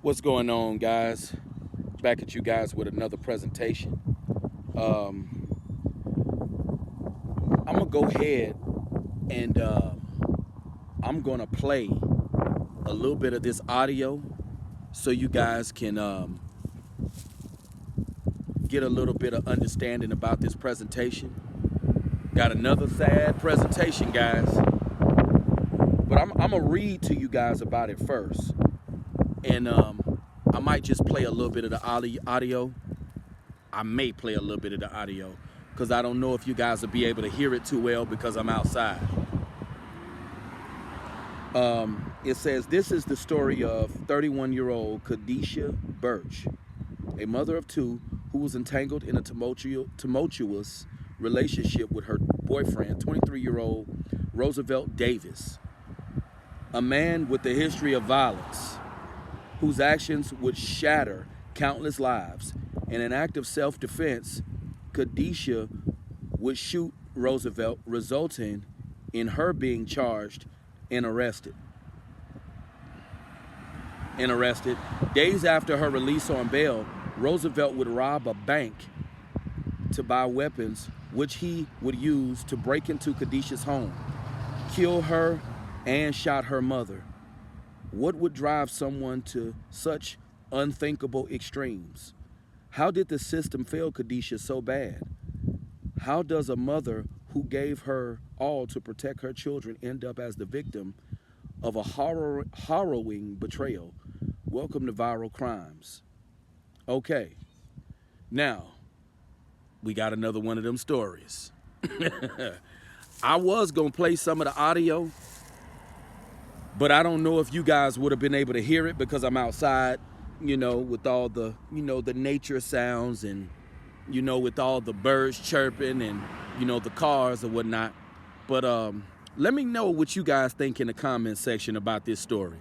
What's going on, guys? Back at you guys with another presentation. I'm gonna go ahead and I'm gonna play a little bit of this audio so you guys can get a little bit of understanding about this presentation. Got another sad presentation, guys, but I'm gonna read to you guys about it first, and I might just play a little bit of the audio. I may play a little bit of the audio because I don't know if you guys will be able to hear it too well because I'm outside. It says, this is the story of 31-year-old Kadisha Birch, a mother of two who was entangled in a tumultuous relationship with her boyfriend, 23-year-old Roosevelt Davis, a man with a history of violence, whose actions would shatter countless lives. In an act of self-defense, Kadisha would shoot Roosevelt, resulting in her being charged and arrested. Days after her release on bail, Roosevelt would rob a bank to buy weapons, which he would use to break into Kadisha's home, kill her, and shot her mother. What would drive someone to such unthinkable extremes? How did the system fail Kadisha so bad? How does a mother who gave her all to protect her children end up as the victim of a harrowing betrayal? Welcome to Viral Crimes. Okay, now we got another one of them stories. I was gonna play some of the audio, but I don't know if you guys would have been able to hear it because I'm outside, with all the, the nature sounds and, with all the birds chirping and, the cars or whatnot. But let me know what you guys think in the comment section about this story.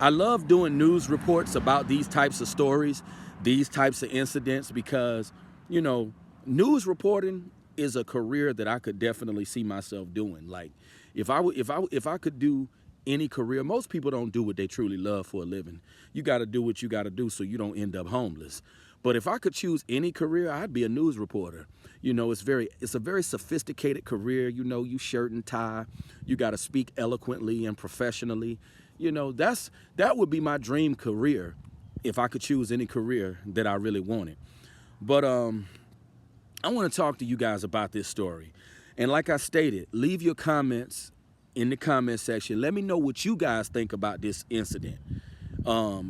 I love doing news reports about these types of stories, these types of incidents, because, news reporting is a career that I could definitely see myself doing. Like, if I could do any career, most people don't do what they truly love for a living. You got to do what you got to do so you don't end up homeless. But if I could choose any career, I'd be a news reporter. It's a very sophisticated career. You shirt and tie. You got to speak eloquently and professionally. That would be my dream career if I could choose any career that I really wanted. But I want to talk to you guys about this story. And like I stated, leave your comments in the comment section. Let me know what you guys think about this incident.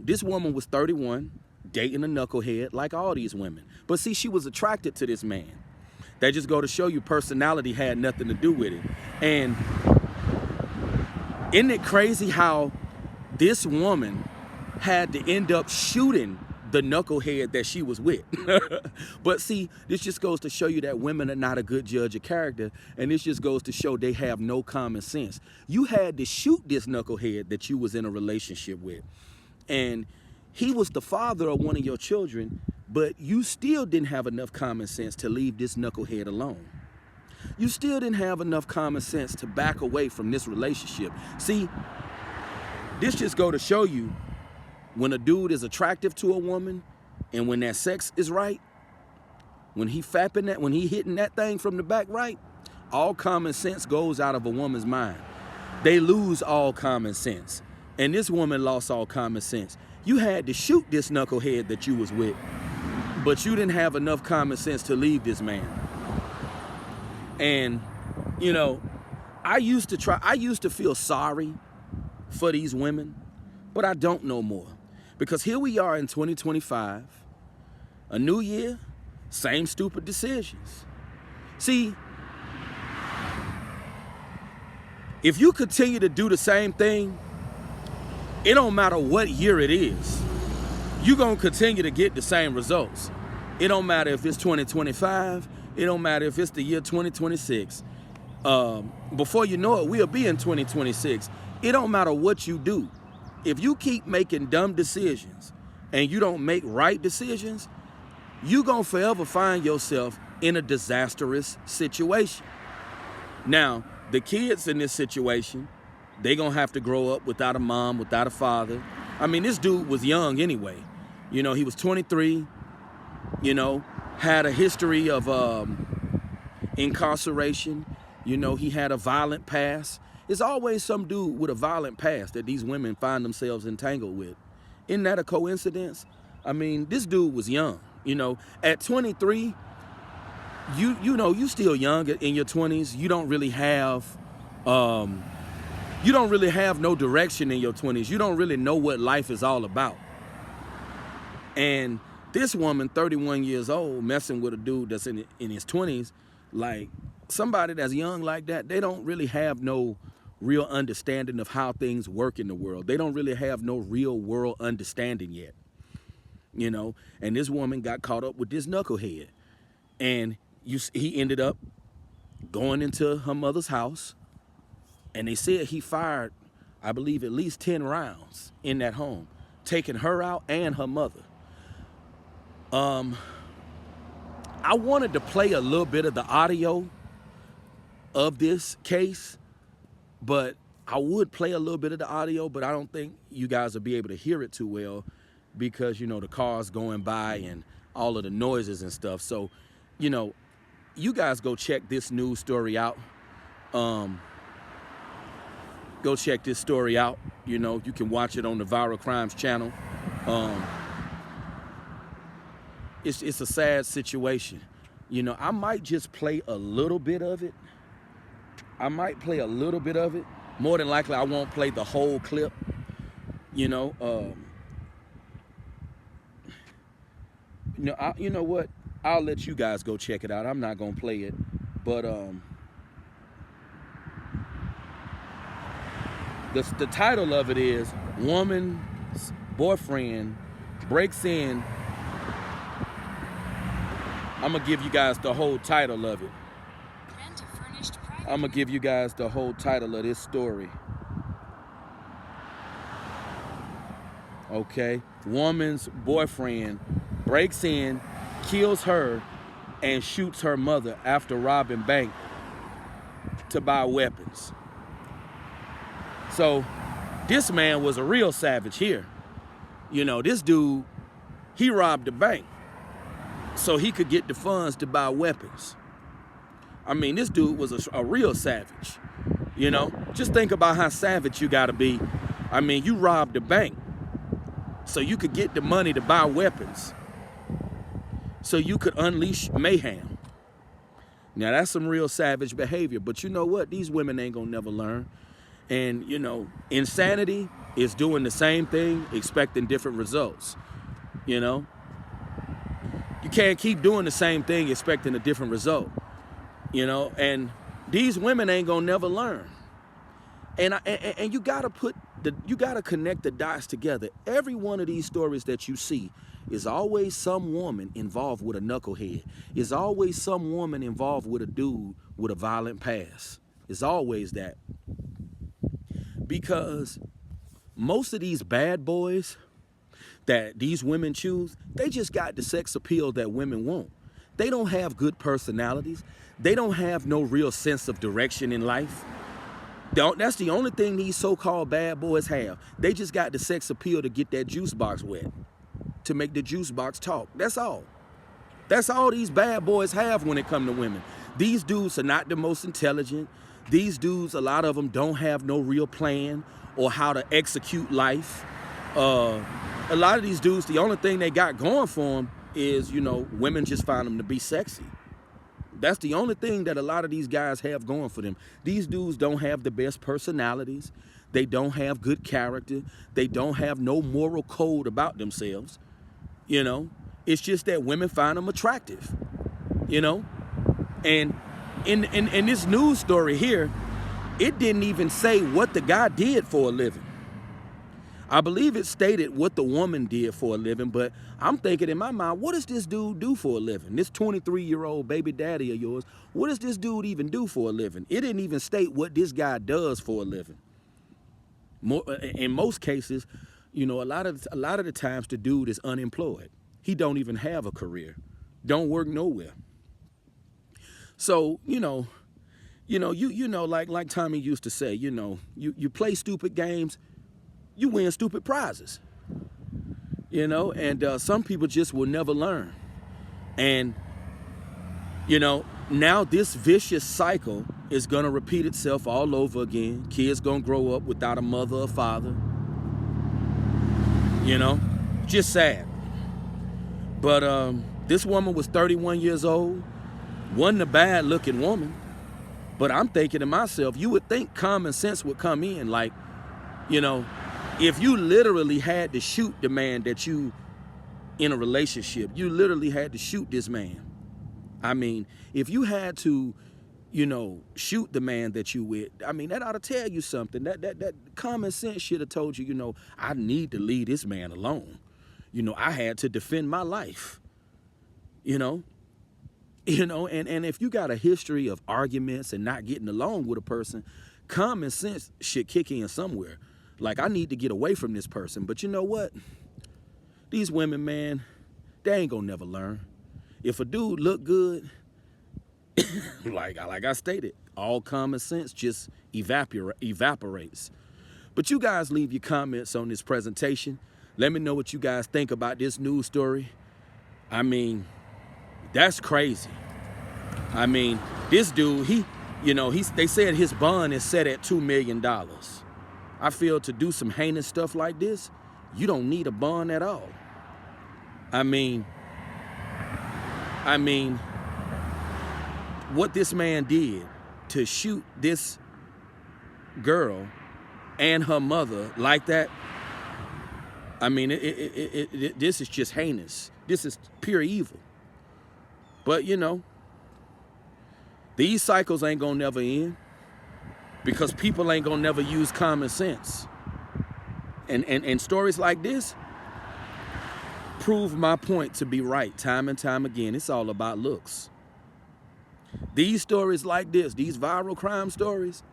This woman was 31, dating a knucklehead like all these women. But see, she was attracted to this man. That just go to show you personality had nothing to do with it. And isn't it crazy how this woman had to end up shooting the knucklehead that she was with? But see, this just goes to show you that women are not a good judge of character, and this just goes to show they have no common sense. You had to shoot this knucklehead that you was in a relationship with, and he was the father of one of your children, but you still didn't have enough common sense to leave this knucklehead alone. You still didn't have enough common sense to back away from this relationship. See, this just go to show you, when a dude is attractive to a woman and when that sex is right, when he hitting that thing from the back right, all common sense goes out of a woman's mind. They lose all common sense. And this woman lost all common sense. You had to shoot this knucklehead that you was with, but you didn't have enough common sense to leave this man. And, I used to feel sorry for these women, but I don't no more. Because here we are in 2025, a new year, same stupid decisions. See, if you continue to do the same thing, it don't matter what year it is, you're going to continue to get the same results. It don't matter if it's 2025, it don't matter if it's the year 2026. Before you know it, we'll be in 2026. It don't matter what you do. If you keep making dumb decisions and you don't make right decisions, you're going to forever find yourself in a disastrous situation. Now, the kids in this situation, they're going to have to grow up without a mom, without a father. I mean, this dude was young anyway. You know, he was 23, you know, had a history of incarceration. You know, he had a violent past. It's always some dude with a violent past that these women find themselves entangled with. Isn't that a coincidence? I mean, this dude was young. You know, at 23, you know, you still young in your 20s. You don't really have no direction in your 20s. You don't really know what life is all about. And this woman, 31 years old, messing with a dude that's in his 20s, like somebody that's young like that, they don't really have no real understanding of how things work in the world. They don't really have no real world understanding yet. You know, and this woman got caught up with this knucklehead. And he ended up going into her mother's house. And they said he fired, I believe, at least 10 rounds in that home, taking her out and her mother. I wanted to play a little bit of the audio of this case, but I would play a little bit of the audio, but I don't think you guys will be able to hear it too well because, you know, the cars going by and all of the noises and stuff. So, you know, you guys go check this news story out. Go check this story out. You know, you can watch it on the Viral Crimes channel. It's a sad situation. You know, I might just play a little bit of it. More than likely, I won't play the whole clip. You know, you know what? I'll let you guys go check it out. I'm not gonna play it, but the title of it is "Woman's Boyfriend Breaks In." I'm gonna give you guys the whole title of it. I'm gonna give you guys the whole title of this story. Okay, woman's boyfriend breaks in, kills her, and shoots her mother after robbing bank to buy weapons. So this man was a real savage here. You know, this dude, he robbed the bank so he could get the funds to buy weapons. I mean, this dude was a real savage. You know, just think about how savage you gotta be. I mean, you robbed the bank so you could get the money to buy weapons, so you could unleash mayhem. Now, that's some real savage behavior, but you know what? These women ain't gonna never learn. And, you know, insanity is doing the same thing, expecting different results, you know? You can't keep doing the same thing, expecting a different result, you know? And these women ain't gonna never learn. And you gotta connect the dots together. Every one of these stories that you see is always some woman involved with a knucklehead. Is always some woman involved with a dude with a violent past. It's always that. Because most of these bad boys that these women choose, they just got the sex appeal that women want. They don't have good personalities. They don't have no real sense of direction in life. That's the only thing these so-called bad boys have. They just got the sex appeal to get that juice box wet, to make the juice box talk. That's all. That's all these bad boys have when it comes to women. These dudes are not the most intelligent. These dudes, a lot of them don't have no real plan or how to execute life. A lot of these dudes, the only thing they got going for them is, you know, women just find them to be sexy. That's the only thing that a lot of these guys have going for them. These dudes don't have the best personalities. They don't have good character. They don't have no moral code about themselves. You know, it's just that women find them attractive, you know? And in this news story here, it didn't even say what the guy did for a living. I believe it stated what the woman did for a living, but I'm thinking in my mind, what does this dude do for a living? This 23-year-old baby daddy of yours, what does this dude even do for a living? It didn't even state what this guy does for a living. In most cases, you know, a lot of the times the dude is unemployed. He don't even have a career, don't work nowhere. So, you know, like Tommy used to say, you know, you play stupid games, you win stupid prizes. You know, and some people just will never learn. And, you know, now this vicious cycle is going to repeat itself all over again. Kids going to grow up without a mother or father. You know, just sad. But this woman was 31 years old. Wasn't a bad looking woman. But I'm thinking to myself, you would think common sense would come in. Like, you know, if you literally had to shoot the man that you in a relationship, you literally had to shoot this man. I mean, if you had to, you know, shoot the man that you with, I mean, that ought to tell you something. That common sense should have told you, you know, I need to leave this man alone. You know, I had to defend my life. You know, and if you got a history of arguments and not getting along with a person, common sense should kick in somewhere. Like, I need to get away from this person. But you know what? These women, man, they ain't gonna never learn. If a dude look good, like I stated, all common sense just evaporates. But you guys leave your comments on this presentation. Let me know what you guys think about this news story. I mean, that's crazy. I mean, this dude, they said his bond is set at $2 million. I feel to do some heinous stuff like this, you don't need a bond at all. I mean, what this man did to shoot this girl and her mother like that, I mean, this is just heinous. This is pure evil. But, you know, these cycles ain't gonna never end. Because people ain't gonna never use common sense. And stories like this prove my point to be right time and time again. It's all about looks. These stories like this, these viral crime stories,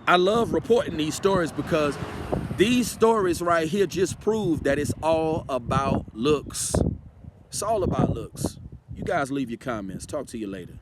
I love reporting these stories because these stories right here just prove that it's all about looks. It's all about looks. You guys leave your comments. Talk to you later.